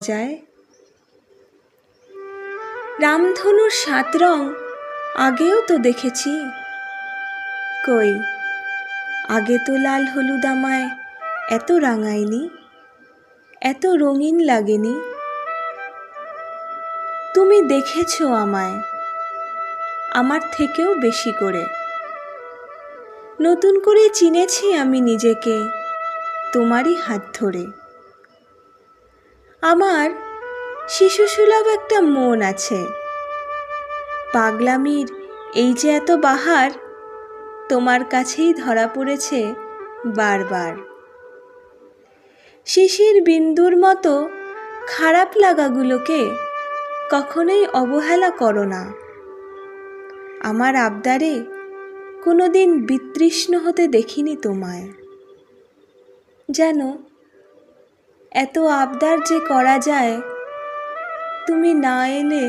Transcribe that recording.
যায়। রামধনুর 7 রং আগেও তো দেখেছি, কই আগে তো লাল হলুদ আমায় এত রাঙায়নি, এত রঙিন লাগেনি। তুমি দেখেছো আমায় আমার থেকেও বেশি করে, নতুন করে চিনেছি আমি নিজেকে তোমারই হাত ধরে। আমার শিশুসুলভ একটা মন আছে, পাগলামির এই যে এত বাহার তোমার কাছেই ধরা পড়েছে বারবার। শিশির বিন্দুর মতো খারাপ লাগাগুলোকে কখনোই অবহেলা করো না। আমার আবদারে কোনোদিন বিতৃষ্ণ হতে দেখিনি তোমায়। জানো, এত আবদার যে করা যায়, তুমি না এলে